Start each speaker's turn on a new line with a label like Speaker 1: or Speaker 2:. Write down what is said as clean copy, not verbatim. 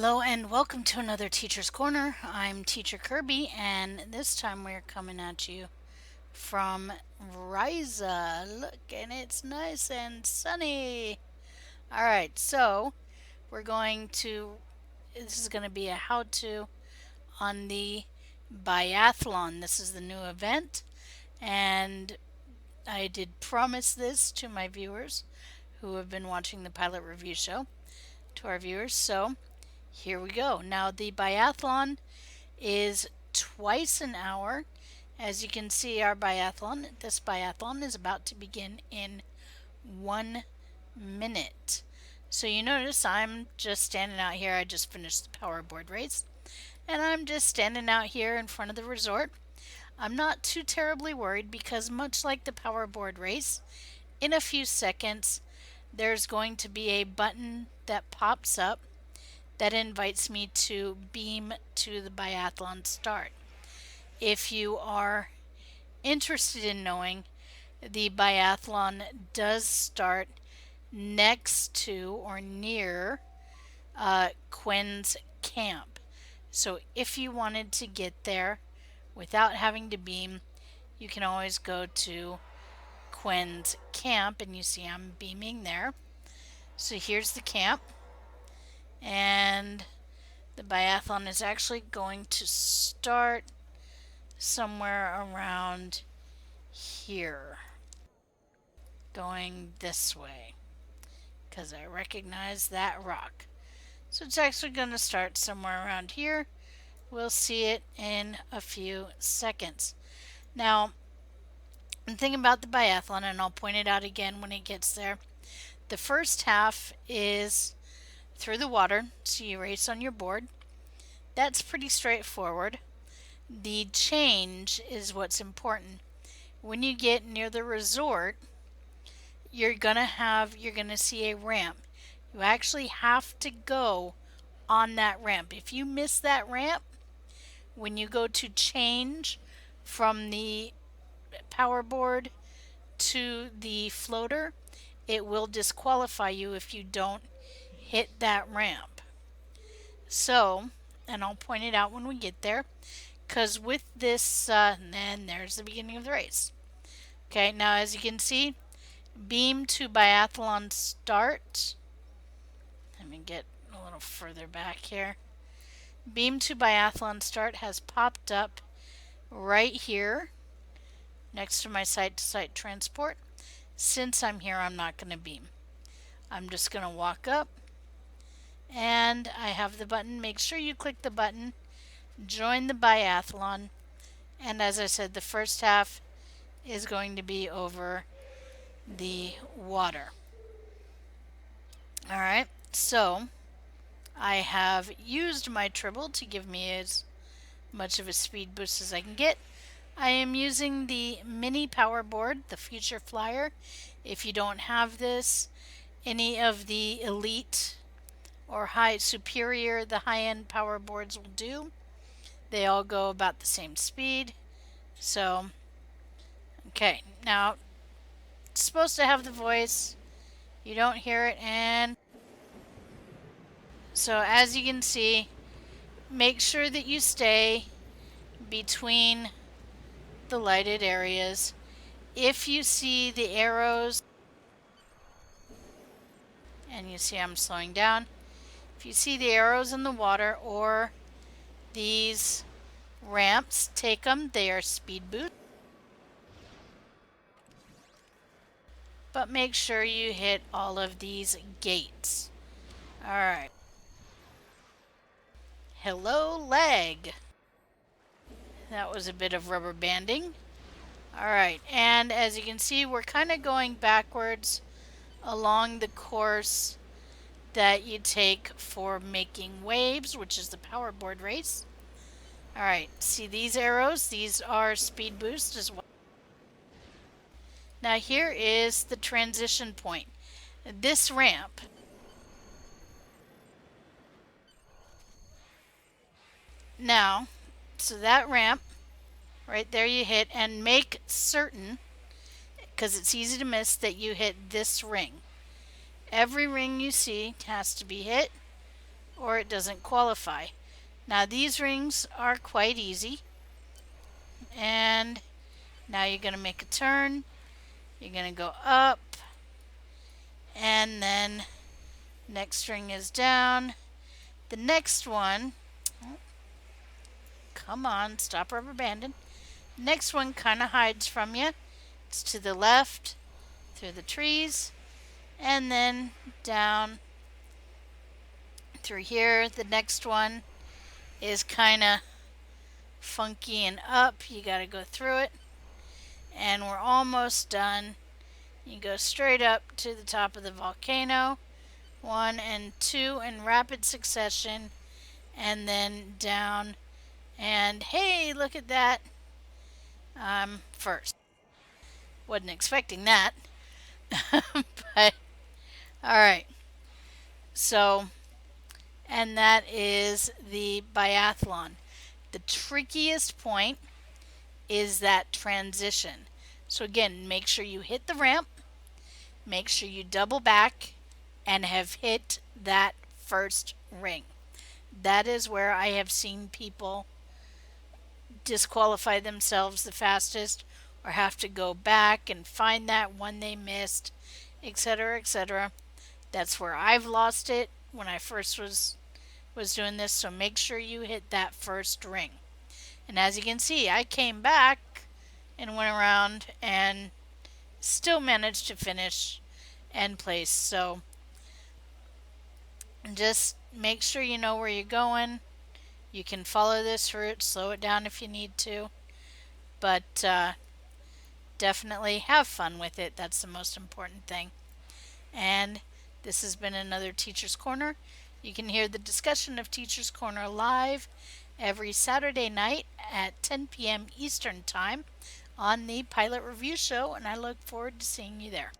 Speaker 1: Hello and welcome to another Teacher's Corner. I'm Teacher Kirby, and this time we're coming at you from Riza. Look, and it's nice and sunny. All right, so this is going to be a how-to on the Biathlon. This is the new event, and I did promise this to my viewers who have been watching the pilot review show, to our viewers. So here we go. Now, the biathlon is twice an hour. As you can see, this biathlon is about to begin in 1 minute. So you notice I'm just standing out here. I just finished the powerboard race, and I'm just standing out here in front of the resort. I'm not too terribly worried because, much like the powerboard race, in a few seconds there's going to be a button that pops up that invites me to beam to the biathlon start. If you are interested in knowing, the biathlon does start next to or near Quinn's camp. So if you wanted to get there without having to beam, you can always go to Quinn's camp, and you see I'm beaming there. So here's the camp, and the biathlon is actually going to start somewhere around here, going this way, because I recognize that rock. So it's actually going to start somewhere around here. We'll see it in a few seconds. Now, the thing about the biathlon, and I'll point it out again when it gets there, the first half is through the water, so you race on your board. That's pretty straightforward. The change is what's important. When you get near the resort, you're gonna see a ramp. You actually have to go on that ramp. If you miss that ramp, when you go to change from the powerboard to the floater, it will disqualify you if you don't hit that ramp. So, and I'll point it out when we get there, because with this, and there's the beginning of the race. Okay, now as you can see, beam to biathlon start. Let me get a little further back here. Beam to biathlon start has popped up right here next to my site-to-site transport. Since I'm here, I'm not going to beam. I'm just going to walk up, and I have the button. Make sure you click the button, join the biathlon, and as I said, the first half is going to be over the water. Alright, so I have used my tribble to give me as much of a speed boost as I can get. I am using the mini power board, the Future Flyer. If you don't have this, any of the elite or the high-end power boards will do. They all go about the same speed. So, okay, now it's supposed to have the voice. You don't hear it, and so as you can see, make sure that you stay between the lighted areas. If you see the arrows, and you see I'm slowing down, if you see the arrows in the water or these ramps, take them. They are speed boosts. But make sure you hit all of these gates. Alright. Hello, leg. That was a bit of rubber banding. Alright, and as you can see, we're kind of going backwards along the course that you take for making waves, which is the powerboard race. Alright, see these arrows? These are speed boosts as well. Now here is the transition point. This ramp. Now, so that ramp, right there you hit, and make certain, because it's easy to miss, that you hit this ring. Every ring you see has to be hit or it doesn't qualify. Now these rings are quite easy, and now you're going to make a turn. You're going to go up, and then next ring is down. The next one, come on, stop rubber banding. Next one kind of hides from you. It's to the left through the trees, and then down through here. The next one is kind of funky and up. You got to go through it, and we're almost done. You go straight up to the top of the volcano, 1 and 2 in rapid succession, and then down. And hey, look at that. I'm first. Wasn't expecting that. But all right. So, and that is the biathlon. The trickiest point is that transition. So again, make sure you hit the ramp, make sure you double back, and have hit that first ring. That is where I have seen people disqualify themselves the fastest, or have to go back and find that one they missed, etc., etc. That's where I've lost it when I first was doing this. So make sure you hit that first ring. And as you can see, I came back and went around and still managed to finish and place. So just make sure you know where you're going. You can follow this route, slow it down if you need to, but definitely have fun with it. That's the most important thing. And this has been another Teacher's Corner. You can hear the discussion of Teacher's Corner live every Saturday night at 10 p.m. Eastern Time on the Pilot Review Show, and I look forward to seeing you there.